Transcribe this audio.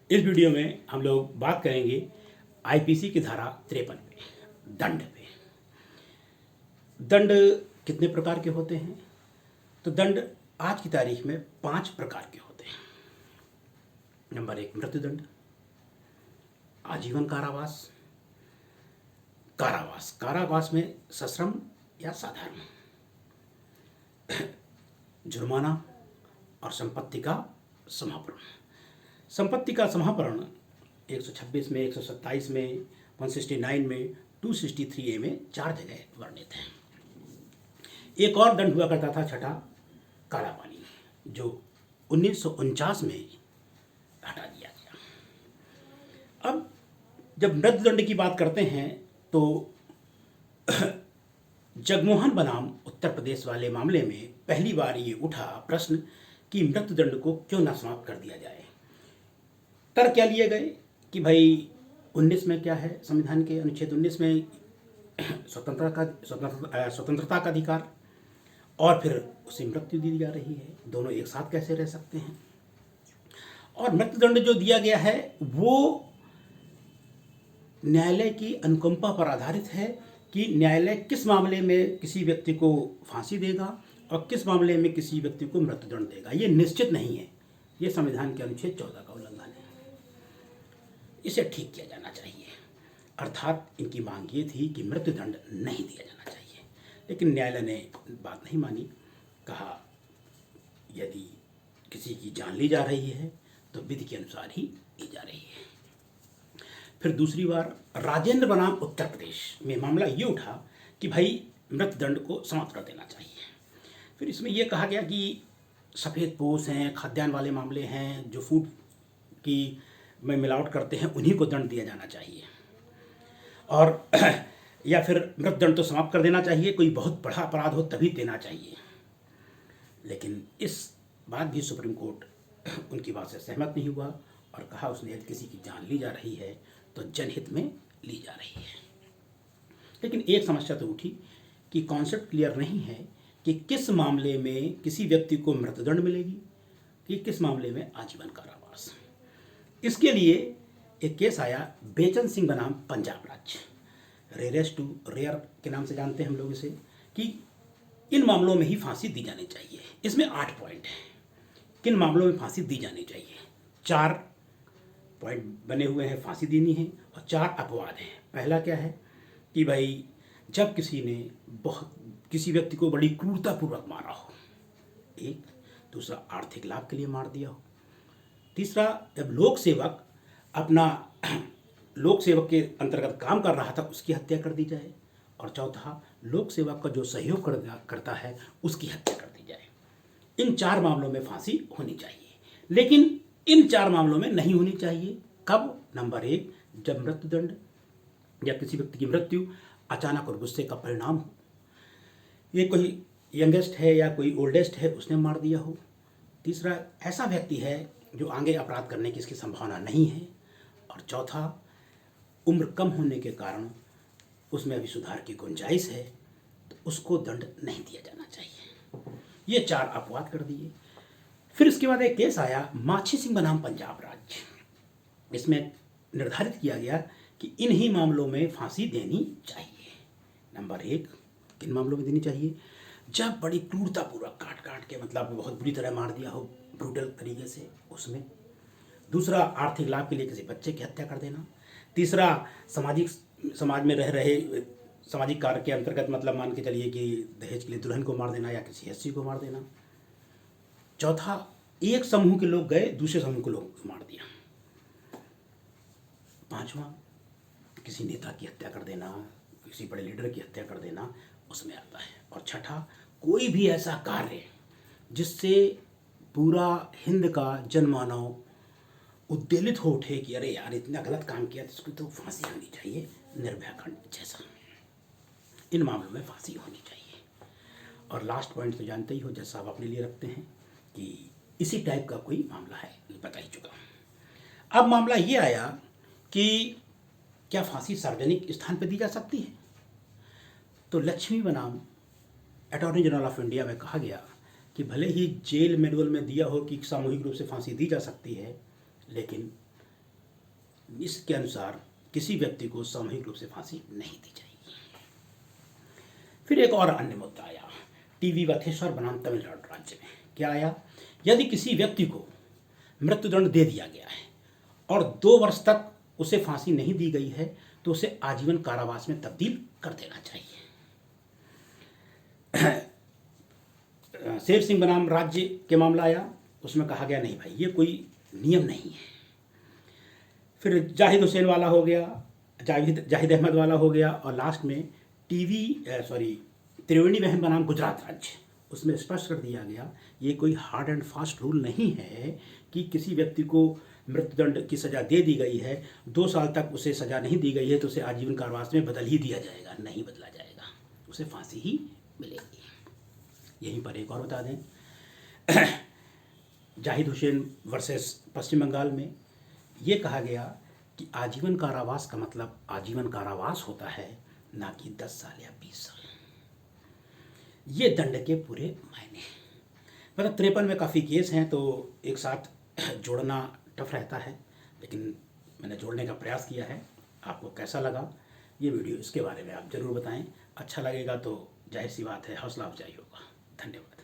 इस वीडियो में हम लोग बात करेंगे आईपीसी की धारा 53 पे, दंड पे। दंड कितने प्रकार के होते हैं? तो दंड आज की तारीख में 5 प्रकार के होते हैं। नंबर 1 मृत्युदंड, आजीवन कारावास, कारावास कारावास में सश्रम या साधारण, जुर्माना और संपत्ति का समापन। संपत्ति का समापन 126 में, 127 में, 169 में, 263A में 4 जगह वर्णित है। एक और दंड हुआ करता था छठा, काला पानी, जो 1949 में हटा दिया गया। अब जब मृत्युदंड की बात करते हैं तो जगमोहन बनाम उत्तर प्रदेश वाले मामले में पहली बार ये उठा प्रश्न कि मृत्युदंड को क्यों न समाप्त कर दिया जाए। तर्क क्या लिए गए कि भाई 19 में क्या है, संविधान के अनुच्छेद 19 में स्वतंत्रता का अधिकार, और फिर उसे मृत्यु दी जा रही है, दोनों एक साथ कैसे रह सकते हैं। और मृत्युदंड जो दिया गया है वो न्यायालय की अनुकंपा पर आधारित है कि न्यायालय किस मामले में किसी व्यक्ति को फांसी देगा और किस मामले में किसी व्यक्ति को मृत्युदंड देगा। ये निश्चित नहीं है, ये संविधान के अनुच्छेद 14 का उल्लंघन है। इसे ठीक किया जाना चाहिए। अर्थात इनकी मांग ये थी कि मृत्युदंड नहीं दिया जाना चाहिए, लेकिन न्यायालय ने बात नहीं मानी। कहा यदि किसी की जान ली जा रही है तो विधि के अनुसार ही ली जा रही है। फिर दूसरी बार राजेंद्र बनाम उत्तर प्रदेश में मामला ये उठा कि भाई मृत्युदंड को समाप्त कर देना चाहिए। फिर इसमें यह कहा गया कि सफ़ेद पोश हैं, खाद्यान्न वाले मामले हैं, जो फूड की में मिलावट करते हैं, उन्हीं को दंड दिया जाना चाहिए। और या फिर मृत्युदंड तो समाप्त कर देना चाहिए, कोई बहुत बड़ा अपराध हो तभी देना चाहिए। लेकिन इस बात भी सुप्रीम कोर्ट उनकी बात से सहमत नहीं हुआ और कहा उसने यदि किसी की जान ली जा रही है तो जनहित में ली जा रही है। लेकिन एक समस्या तो उठी कि कॉन्सेप्ट क्लियर नहीं है कि किस मामले में किसी व्यक्ति को मृत्युदंड मिलेगी, कि किस मामले में आजीवन कारावास। इसके लिए एक केस आया बेचन सिंह बनाम पंजाब राज्य, रेयरेस्ट टू रेयर के नाम से जानते हैं हम लोग इसे, कि इन मामलों में ही फांसी दी जानी चाहिए। इसमें 8 पॉइंट हैं किन मामलों में फांसी दी जानी चाहिए। 4 पॉइंट बने हुए हैं, फांसी देनी है, और 4 अपवाद हैं। पहला क्या है कि भाई जब किसी ने किसी व्यक्ति को बड़ी क्रूरतापूर्वक मारा हो, एक। दूसरा, आर्थिक लाभ के लिए मार दिया हो। तीसरा, जब लोक सेवक अपना लोक सेवक के अंतर्गत काम कर रहा था उसकी हत्या कर दी जाए। और चौथा, लोक सेवक का जो सहयोग करता है उसकी हत्या कर दी जाए। इन 4 मामलों में फांसी होनी चाहिए, लेकिन इन 4 मामलों में नहीं होनी चाहिए। कब? नंबर 1, जब मृत्युदंड या किसी व्यक्ति की मृत्यु अचानक और गुस्से का परिणाम हो। ये कोई यंगेस्ट है या कोई ओल्डेस्ट है, उसने मार दिया हो। तीसरा, ऐसा व्यक्ति है जो आगे अपराध करने की इसकी संभावना नहीं है। और चौथा, उम्र कम होने के कारण उसमें अभी सुधार की गुंजाइश है, तो उसको दंड नहीं दिया जाना चाहिए। ये 4 अपवाद कर दिए। फिर इसके बाद एक केस आया माछी सिंह बनाम पंजाब राज्य। इसमें निर्धारित किया गया कि इन्हीं मामलों में फांसी देनी चाहिए। नंबर 1, किन मामलों में देनी चाहिए? जब बड़ी क्रूरतापूर्वक काट के, मतलब बहुत बुरी तरह मार दिया हो, ब्रूटल तरीके से, उसमें। दूसरा, आर्थिक लाभ के लिए किसी बच्चे की हत्या कर देना। तीसरा, समाज में रह रहे सामाजिक कार्य के अंतर्गत, मतलब मान के चलिए कि दहेज के लिए दुल्हन को मार देना या किसी एससी को मार देना। चौथा, एक समूह के लोग गए, दूसरे समूह के लोगों को मार दिया। पांचवा, किसी नेता की हत्या कर देना, किसी बड़े लीडर की हत्या कर देना, उसमें आता है। और छठा, कोई भी ऐसा कार्य जिससे पूरा हिंद का जनमानव उद्वेलित हो उठे कि अरे यार इतना गलत काम किया तो उसको तो फांसी होनी चाहिए, निर्भया कांड जैसा। इन मामलों में फांसी होनी चाहिए। और लास्ट पॉइंट तो जानते ही हो, जैसा आप अपने लिए रखते हैं कि इसी टाइप का कोई मामला है, बता ही चुका हूँ। अब मामला ये आया कि क्या फांसी सार्वजनिक स्थान पर दी जा सकती है? तो लक्ष्मी बनाम अटॉर्नी जनरल ऑफ इंडिया में कहा गया कि भले ही जेल मैनुअल में दिया हो कि सामूहिक रूप से फांसी दी जा सकती है, लेकिन इसके अनुसार किसी व्यक्ति को सामूहिक रूप से फांसी नहीं दी जाएगी। फिर एक और अन्य मुद्दा आया टीवी वथेश्वर बनाम तमिलनाडु राज्य में। क्या आया? यदि किसी व्यक्ति को मृत्युदंड दे दिया गया है और 2 वर्ष तक उसे फांसी नहीं दी गई है तो उसे आजीवन कारावास में तब्दील कर देना चाहिए। शेर सिंह बनाम राज्य के मामला आया, उसमें कहा गया नहीं भाई ये कोई नियम नहीं है। फिर जाहिद हुसैन वाला हो गया, जाहिद अहमद वाला हो गया, और लास्ट में त्रिवेणी बहन बनाम गुजरात राज्य, उसमें स्पष्ट कर दिया गया ये कोई हार्ड एंड फास्ट रूल नहीं है कि किसी व्यक्ति को मृत्युदंड की सज़ा दे दी गई है, 2 साल तक उसे सज़ा नहीं दी गई है तो उसे आजीवन कारावास में बदल ही दिया जाएगा। नहीं बदला जाएगा, उसे फांसी ही मिलेगी। यहीं पर एक और बता दें, जाहिद हुसैन वर्सेस पश्चिम बंगाल में ये कहा गया कि आजीवन कारावास का मतलब आजीवन कारावास होता है, ना कि 10 साल या 20 साल। ये दंड के पूरे मायने। मतलब 53 में काफ़ी केस हैं तो एक साथ जोड़ना टफ रहता है, लेकिन मैंने जोड़ने का प्रयास किया है। आपको कैसा लगा ये वीडियो, इसके बारे में आप ज़रूर बताएं। अच्छा लगेगा तो जाहिर सी बात है हौसला अफजाई होगा। धन्यवाद।